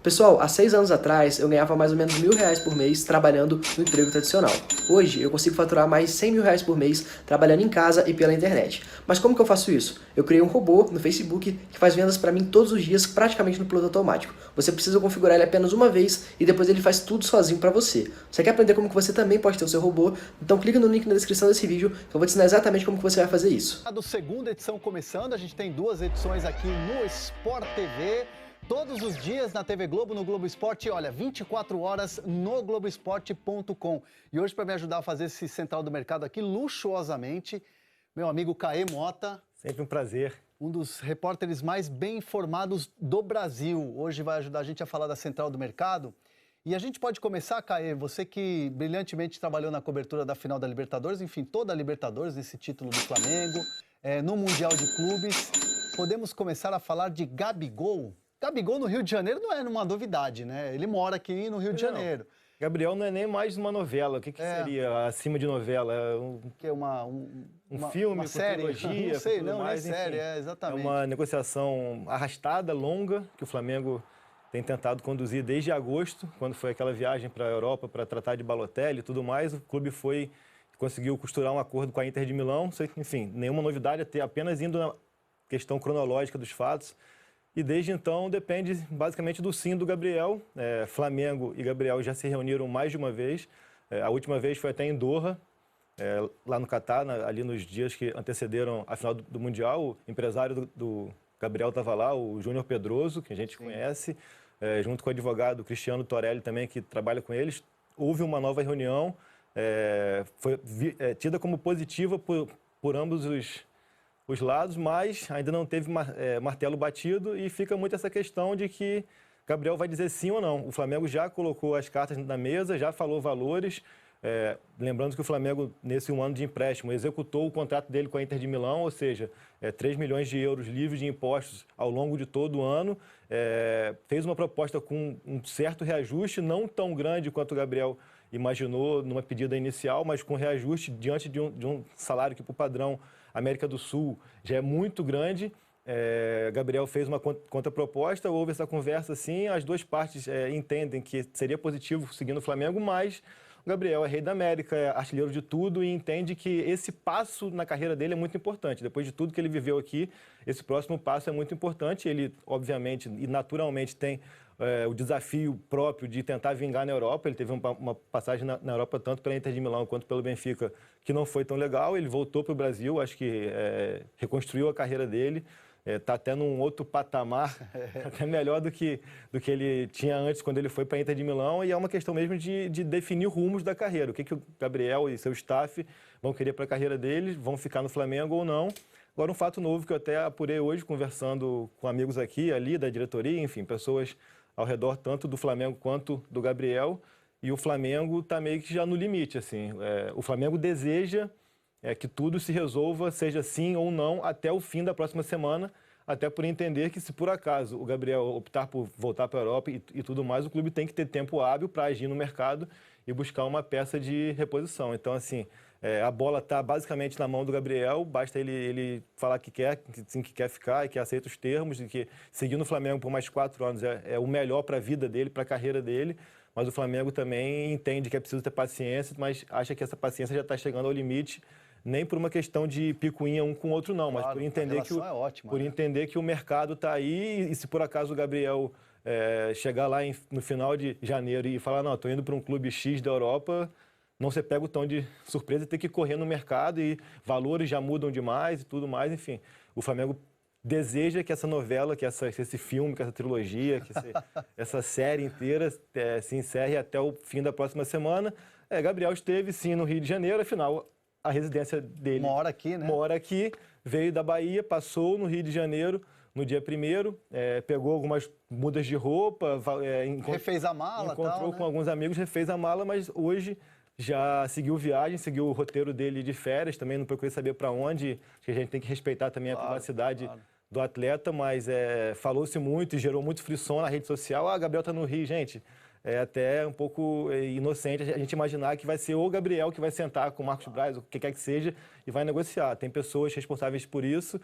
Pessoal, há 6 anos atrás eu ganhava mais ou menos R$ 1.000 por mês trabalhando no emprego tradicional. Hoje eu consigo faturar mais R$ 100.000 por mês trabalhando em casa e pela internet. Mas como que eu faço isso? Eu criei um robô no Facebook que faz vendas para mim todos os dias praticamente no piloto automático. Você precisa configurar ele apenas uma vez e depois ele faz tudo sozinho para você. Você quer aprender como que você também pode ter o seu robô? Então clica no link na descrição desse vídeo que eu vou te ensinar exatamente como que você vai fazer isso. A segunda edição começando, a gente tem 2 edições aqui no Sport TV. Todos os dias na TV Globo, no Globo Esporte, olha, 24 horas no Globoesporte.com. E hoje, para me ajudar a fazer esse Central do Mercado aqui luxuosamente, meu amigo Caê Mota. Sempre um prazer. Um dos repórteres mais bem informados do Brasil. Hoje vai ajudar a gente a falar da Central do Mercado. E a gente pode começar, Caê, você que brilhantemente trabalhou na cobertura da final da Libertadores, enfim, toda a Libertadores, esse título do Flamengo, no Mundial de Clubes. Podemos começar a falar de Gabigol? Gabigol no Rio de Janeiro não é uma novidade, né? Ele mora aqui no Rio de Janeiro. Gabriel não é nem mais uma novela. O que seria acima de novela? Que é um filme, uma série? trilogia, não sei, não, mais, nem série, exatamente. É uma negociação arrastada, longa, que o Flamengo tem tentado conduzir desde agosto, quando foi aquela viagem para a Europa para tratar de Balotelli e tudo mais. O clube conseguiu costurar um acordo com a Inter de Milão. Enfim, nenhuma novidade, apenas indo na questão cronológica dos fatos. E desde então depende basicamente do sim do Gabriel. Flamengo e Gabriel já se reuniram mais de uma vez. A última vez foi até em Doha, lá no Catar, ali nos dias que antecederam a final do Mundial. O empresário do Gabriel estava lá, o Júnior Pedroso, que a gente conhece, junto com o advogado Cristiano Torelli também, que trabalha com eles. Houve uma nova reunião, foi tida como positiva por ambos os lados, mas ainda não teve martelo batido e fica muito essa questão de que Gabriel vai dizer sim ou não. O Flamengo já colocou as cartas na mesa, já falou valores, lembrando que o Flamengo, nesse 1 ano de empréstimo, executou o contrato dele com a Inter de Milão, ou seja, 3 milhões de euros livres de impostos ao longo de todo o ano, fez uma proposta com um certo reajuste, não tão grande quanto o Gabriel imaginou numa pedida inicial, mas com reajuste diante de um salário que, por padrão, América do Sul já é muito grande. Gabriel fez uma contraproposta, houve essa conversa sim, as duas partes entendem que seria positivo seguindo o Flamengo, mas o Gabriel é rei da América, é artilheiro de tudo e entende que esse passo na carreira dele é muito importante. Depois de tudo que ele viveu aqui, esse próximo passo é muito importante. Ele, obviamente e naturalmente, tem o desafio próprio de tentar vingar na Europa. Ele teve uma passagem na Europa tanto pela Inter de Milão quanto pelo Benfica, que não foi tão legal. Ele voltou para o Brasil, acho que reconstruiu a carreira dele. Está até num outro patamar, até melhor do que ele tinha antes, quando ele foi para a Inter de Milão, e é uma questão mesmo de definir rumos da carreira. O que o Gabriel e seu staff vão querer para a carreira deles, vão ficar no Flamengo ou não. Agora, um fato novo que eu até apurei hoje, conversando com amigos aqui, ali, da diretoria, enfim, pessoas ao redor tanto do Flamengo quanto do Gabriel, e o Flamengo está meio que já no limite, assim. O Flamengo deseja que tudo se resolva, seja sim ou não, até o fim da próxima semana, até por entender que se por acaso o Gabriel optar por voltar para a Europa e tudo mais, o clube tem que ter tempo hábil para agir no mercado e buscar uma peça de reposição. Então, assim, a bola está basicamente na mão do Gabriel, basta ele falar que quer ficar e que aceita os termos, e que seguir no Flamengo por mais 4 anos é o melhor para a vida dele, para a carreira dele. Mas o Flamengo também entende que é preciso ter paciência, mas acha que essa paciência já está chegando ao limite, nem por uma questão de picuinha um com o outro, não, claro, mas por entender que o mercado está aí, e se por acaso o Gabriel chegar lá no final de janeiro e falar, não, estou indo para um clube X da Europa, não se pega o tom de surpresa e ter que correr no mercado, e valores já mudam demais e tudo mais, enfim. O Flamengo deseja que essa novela, que esse filme, que essa trilogia, que essa série inteira se encerre até o fim da próxima semana. Gabriel esteve, sim, no Rio de Janeiro, afinal, a residência dele mora aqui, né? Mora aqui, veio da Bahia, passou no Rio de Janeiro no dia 1º, pegou algumas mudas de roupa, refez a mala, encontrou com alguns amigos, refez a mala, mas hoje já seguiu viagem, seguiu o roteiro dele de férias, também não procurei saber para onde, acho que a gente tem que respeitar também a privacidade do atleta, mas falou-se muito e gerou muito frisson na rede social. Gabriel está no Rio, gente. É até um pouco inocente a gente imaginar que vai ser o Gabriel que vai sentar com o Marcos Braz, o que quer que seja, e vai negociar. Tem pessoas responsáveis por isso,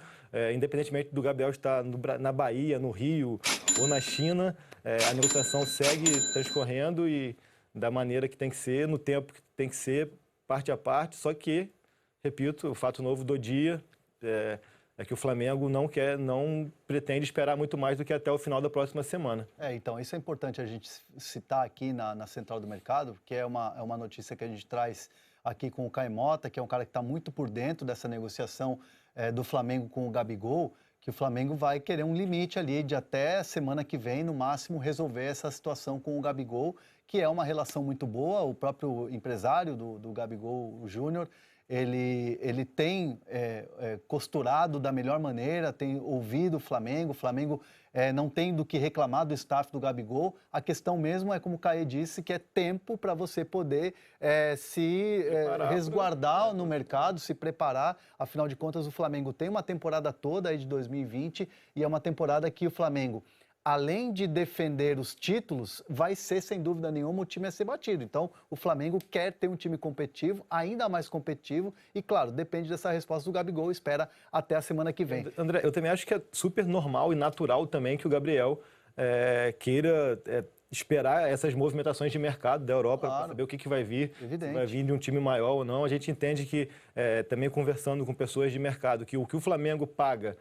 independentemente do Gabriel estar na Bahia, no Rio ou na China, a negociação segue transcorrendo e da maneira que tem que ser, no tempo que tem que ser, parte a parte, só que, repito, o fato novo do dia é que o Flamengo não pretende esperar muito mais do que até o final da próxima semana. Então, isso é importante a gente citar aqui na Central do Mercado, porque é uma notícia que a gente traz aqui com o Caio Mota, que é um cara que está muito por dentro dessa negociação do Flamengo com o Gabigol, que o Flamengo vai querer um limite ali de até semana que vem, no máximo, resolver essa situação com o Gabigol, que é uma relação muito boa. O próprio empresário do Gabigol, o Júnior, ele tem costurado da melhor maneira, tem ouvido o Flamengo não tem do que reclamar do staff do Gabigol. A questão mesmo é, como o Caê disse, que é tempo para você poder se resguardar no mercado, se preparar. Afinal de contas, o Flamengo tem uma temporada toda aí de 2020 e é uma temporada que o Flamengo, além de defender os títulos, vai ser, sem dúvida nenhuma, o time a ser batido. Então, o Flamengo quer ter um time competitivo, ainda mais competitivo, e, claro, depende dessa resposta do Gabigol, espera até a semana que vem. André, eu também acho que é super normal e natural também que o Gabriel queira esperar essas movimentações de mercado da Europa, para saber o que vai vir, se vai vir de um time maior ou não. A gente entende que, também conversando com pessoas de mercado, que o Flamengo paga,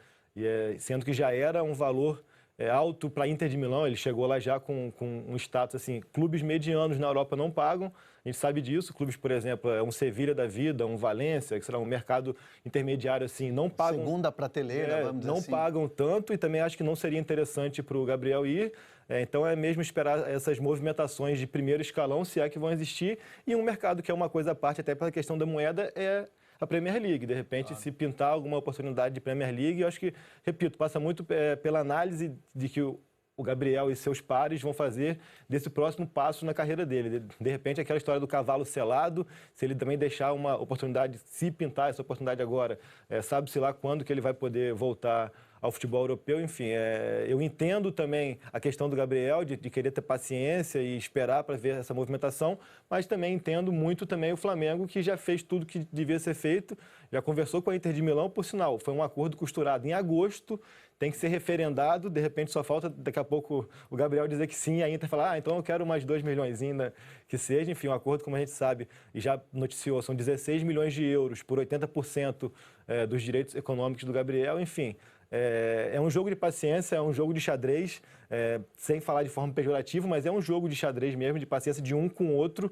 sendo que já era um valor alto para a Inter de Milão, ele chegou lá já com um status assim, clubes medianos na Europa não pagam, a gente sabe disso, clubes, por exemplo, um Sevilha da vida, um Valência, que será um mercado intermediário assim, não pagam... Segunda prateleira, vamos dizer assim. Não pagam tanto e também acho que não seria interessante para o Gabriel ir, então é mesmo esperar essas movimentações de primeiro escalão, se é que vão existir, e um mercado que é uma coisa à parte, até pela questão da moeda, a Premier League. De repente, se pintar alguma oportunidade de Premier League, eu acho que, repito, passa muito pela análise de que o Gabriel e seus pares vão fazer desse próximo passo na carreira dele. De repente, aquela história do cavalo selado, se ele também deixar uma oportunidade, se pintar essa oportunidade agora, sabe-se lá quando que ele vai poder voltar ao futebol europeu, enfim, eu entendo também a questão do Gabriel de querer ter paciência e esperar para ver essa movimentação, mas também entendo muito também o Flamengo, que já fez tudo que devia ser feito, já conversou com a Inter de Milão, por sinal, foi um acordo costurado em agosto, tem que ser referendado, de repente só falta daqui a pouco o Gabriel dizer que sim, a Inter falar, então eu quero mais 2 milhões ainda que seja, enfim, um acordo, como a gente sabe, e já noticiou, são 16 milhões de euros por 80% dos direitos econômicos do Gabriel, enfim... É um jogo de paciência, é um jogo de xadrez, sem falar de forma pejorativa, mas é um jogo de xadrez mesmo, de paciência de um com o outro.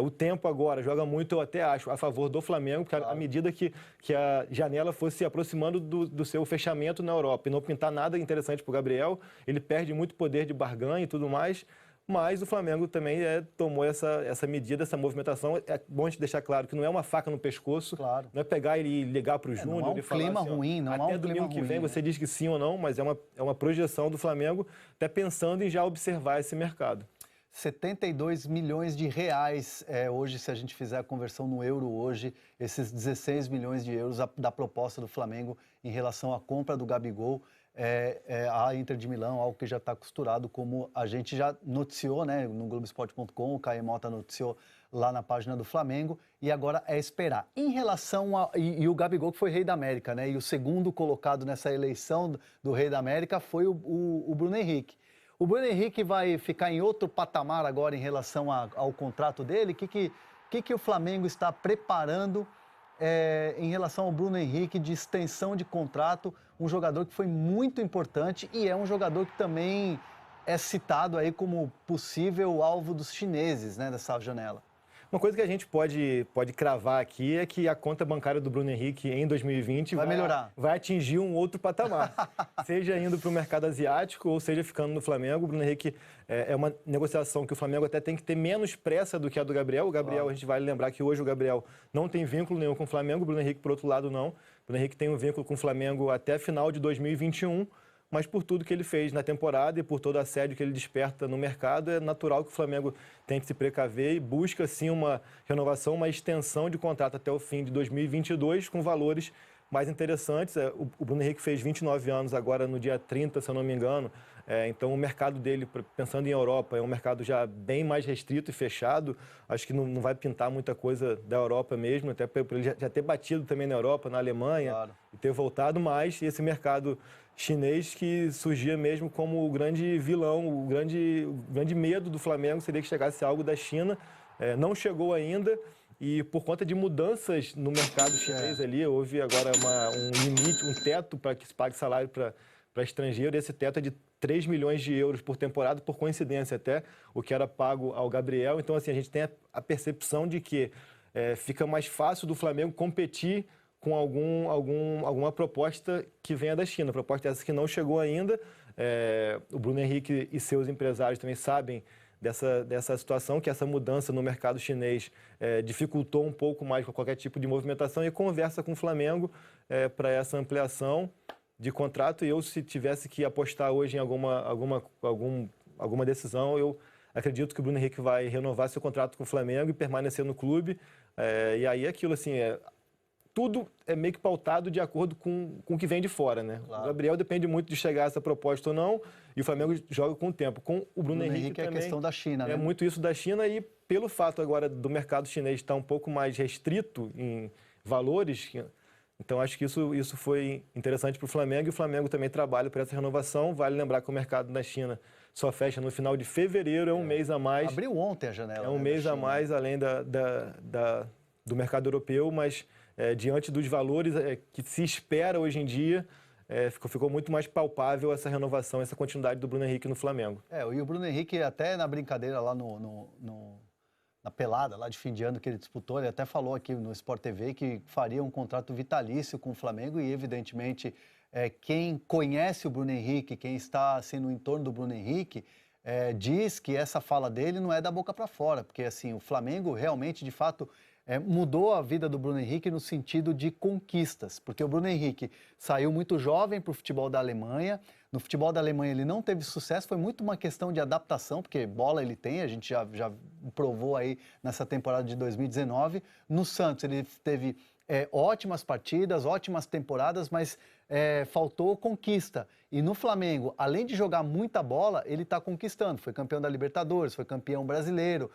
O tempo agora joga muito, eu até acho, a favor do Flamengo, porque à medida que a janela fosse se aproximando do seu fechamento na Europa e não pintar nada interessante para o Gabriel, ele perde muito poder de barganha e tudo mais. Mas o Flamengo também tomou essa medida, essa movimentação. É bom a gente deixar claro que não é uma faca no pescoço, não é pegar ele e ligar para o Júnior e falar clima ruim, não até domingo que vem você diz que sim ou não, mas é uma projeção do Flamengo, até pensando em já observar esse mercado. 72 milhões de reais hoje, se a gente fizer a conversão no euro hoje, esses 16 milhões de euros da proposta do Flamengo em relação à compra do Gabigol. A Inter de Milão, algo que já está costurado, como a gente já noticiou, né, no Globoesporte.com, o Caio Mota noticiou lá na página do Flamengo, e agora é esperar. Em relação e o Gabigol, que foi rei da América, né, e o segundo colocado nessa eleição do rei da América foi o Bruno Henrique. O Bruno Henrique vai ficar em outro patamar agora em relação ao contrato dele? O que o Flamengo está preparando em relação ao Bruno Henrique de extensão de contrato, um jogador que foi muito importante e é um jogador que também é citado aí como possível alvo dos chineses, né, dessa janela? Uma coisa que a gente pode cravar aqui é que a conta bancária do Bruno Henrique em 2020 vai melhorar. Vai atingir um outro patamar. Seja indo para o mercado asiático ou seja ficando no Flamengo. O Bruno Henrique é uma negociação que o Flamengo até tem que ter menos pressa do que a do Gabriel. O Gabriel, a gente vai lembrar que hoje o Gabriel não tem vínculo nenhum com o Flamengo. O Bruno Henrique, por outro lado, não. O Bruno Henrique tem um vínculo com o Flamengo até final de 2021. Mas por tudo que ele fez na temporada e por todo o assédio que ele desperta no mercado, é natural que o Flamengo tente se precaver e busca, sim, uma renovação, uma extensão de contrato até o fim de 2022, com valores mais interessantes. O Bruno Henrique fez 29 anos agora no dia 30, se eu não me engano. Então, o mercado dele, pensando em Europa, é um mercado já bem mais restrito e fechado. Acho que não vai pintar muita coisa da Europa mesmo, até por ele já ter batido também na Europa, na Alemanha, claro, e ter voltado mais. E esse mercado chinês que surgia mesmo como o grande vilão, o grande medo do Flamengo seria que chegasse algo da China. Não chegou ainda. E por conta de mudanças no mercado chinês ali, houve agora um limite, um teto para que se pague salário para estrangeiro. E esse teto é de 3 milhões de euros por temporada, por coincidência até, o que era pago ao Gabriel. Então, assim, a gente tem a percepção de que fica mais fácil do Flamengo competir com alguma proposta que venha da China. A proposta essa que não chegou ainda. O Bruno Henrique e seus empresários também sabem dessa situação, que essa mudança no mercado chinês dificultou um pouco mais com qualquer tipo de movimentação, e conversa com o Flamengo para essa ampliação de contrato. E eu, se tivesse que apostar hoje em alguma decisão, eu acredito que o Bruno Henrique vai renovar seu contrato com o Flamengo e permanecer no clube. E aí aquilo, assim, tudo é meio que pautado de acordo com o que vem de fora, né? Claro. O Gabriel depende muito de chegar a essa proposta ou não, e o Flamengo joga com o tempo. Com o Bruno Henrique também, é a questão da China, né? É muito isso da China, e pelo fato agora do mercado chinês estar um pouco mais restrito em valores, então acho que isso foi interessante para o Flamengo, e o Flamengo também trabalha para essa renovação. Vale lembrar que o mercado na China só fecha no final de fevereiro, um mês a mais. Abriu ontem a janela. É um mês a mais, além do mercado europeu, mas diante dos valores que se espera hoje em dia, ficou muito mais palpável essa renovação, essa continuidade do Bruno Henrique no Flamengo. E o Bruno Henrique, até na brincadeira lá na pelada, lá de fim de ano que ele disputou, ele até falou aqui no Sport TV que faria um contrato vitalício com o Flamengo, e evidentemente quem conhece o Bruno Henrique, quem está assim no entorno do Bruno Henrique, diz que essa fala dele não é da boca para fora, porque assim, o Flamengo realmente, de fato, mudou a vida do Bruno Henrique no sentido de conquistas, porque o Bruno Henrique saiu muito jovem para o futebol da Alemanha. No futebol da Alemanha ele não teve sucesso, foi muito uma questão de adaptação, porque bola ele tem, a gente já provou aí nessa temporada de 2019. No Santos ele teve ótimas partidas, ótimas temporadas, mas faltou conquista. E no Flamengo, além de jogar muita bola, ele está conquistando. Foi campeão da Libertadores, foi campeão brasileiro,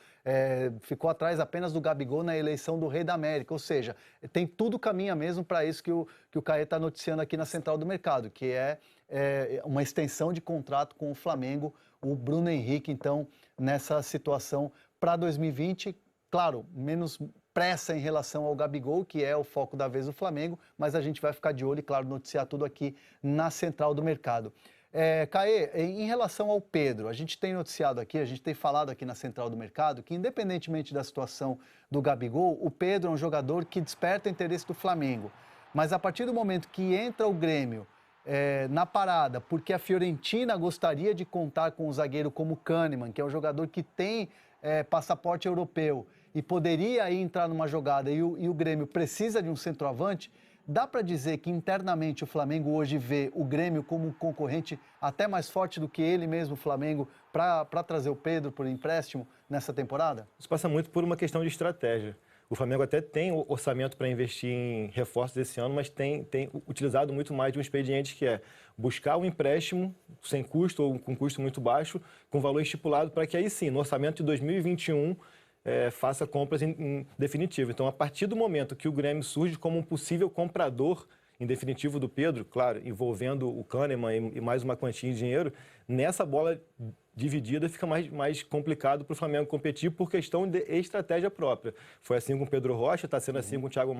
ficou atrás apenas do Gabigol na eleição do Rei da América. Ou seja, tem tudo caminha mesmo para isso que o Caê está noticiando aqui na Central do Mercado, que é uma extensão de contrato com o Flamengo, o Bruno Henrique, então, nessa situação para 2020. Claro, menos pressa em relação ao Gabigol, que é o foco da vez do Flamengo, mas a gente vai ficar de olho e, claro, noticiar tudo aqui na Central do Mercado. Caê, em relação ao Pedro, a gente tem noticiado aqui, a gente tem falado aqui na Central do Mercado, que independentemente da situação do Gabigol, o Pedro é um jogador que desperta o interesse do Flamengo. Mas a partir do momento que entra o Grêmio na parada, porque a Fiorentina gostaria de contar com um zagueiro como o Kahneman, que é um jogador que tem passaporte europeu e poderia aí entrar numa jogada, e o Grêmio precisa de um centroavante, dá para dizer que internamente o Flamengo hoje vê o Grêmio como um concorrente até mais forte do que ele mesmo, o Flamengo, para trazer o Pedro por empréstimo nessa temporada? Isso passa muito por uma questão de estratégia. O Flamengo até tem orçamento para investir em reforços esse ano, mas tem utilizado muito mais de um expediente que é buscar um empréstimo sem custo ou com custo muito baixo, com valor estipulado, para que aí sim, no orçamento de 2021, faça compras em definitivo. Então, a partir do momento que o Grêmio surge como um possível comprador em definitivo do Pedro, claro, envolvendo o Kahneman e mais uma quantia de dinheiro, nessa bola dividida fica mais complicado para o Flamengo competir por questão de estratégia própria. Foi assim com o Pedro Rocha, está sendo assim com o Thiago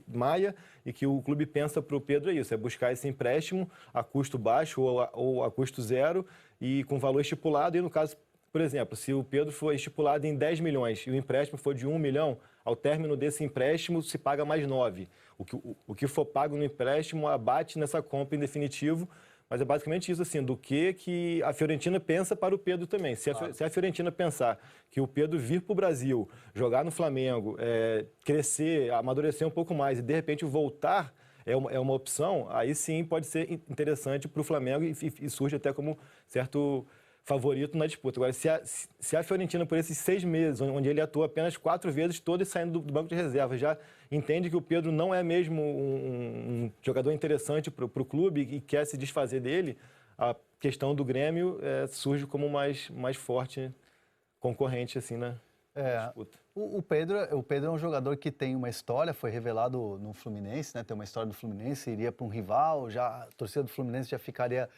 Maia, e que o clube pensa para o Pedro isso, é buscar esse empréstimo a custo baixo ou a custo zero e com valor estipulado. E no caso, por exemplo, se o Pedro for estipulado em 10 milhões e o empréstimo for de 1 milhão, ao término desse empréstimo se paga mais 9. O que for pago no empréstimo abate nessa compra em definitivo, mas é basicamente isso, assim, do que a Fiorentina pensa para o Pedro também. Se a Fiorentina pensar que o Pedro vir para o Brasil, jogar no Flamengo, crescer, amadurecer um pouco mais e de repente voltar é uma opção, aí sim pode ser interessante para o Flamengo e surge até como certo favorito na disputa. Agora, se a Fiorentina, por esses 6 meses, onde ele atuou apenas 4 vezes, todos saindo do banco de reserva, já entende que o Pedro não é mesmo um jogador interessante para o clube e quer se desfazer dele, a questão do Grêmio surge como mais forte concorrente assim, na disputa. O Pedro é um jogador que tem uma história, foi revelado no Fluminense, né? Tem uma história do Fluminense, iria para um rival, a torcida do Fluminense já ficaria...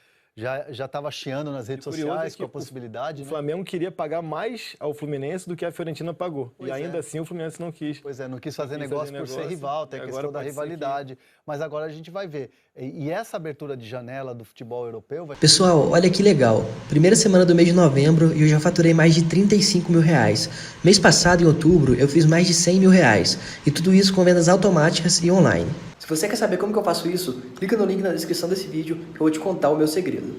Já estava chiando nas redes sociais com a possibilidade. O Flamengo queria pagar mais ao Fluminense do que a Fiorentina pagou. Pois e ainda assim o Fluminense não quis. Pois é, não quis fazer negócio por ser rival, tem a questão da rivalidade. Mas agora a gente vai ver. E essa abertura de janela do futebol europeu vai... Pessoal, olha que legal. Primeira semana do mês de novembro e eu já faturei mais de 35 mil reais. Mês passado, em outubro, eu fiz mais de 100 mil reais. E tudo isso com vendas automáticas e online. Se você quer saber como que eu faço isso, clica no link na descrição desse vídeo que eu vou te contar o meu segredo.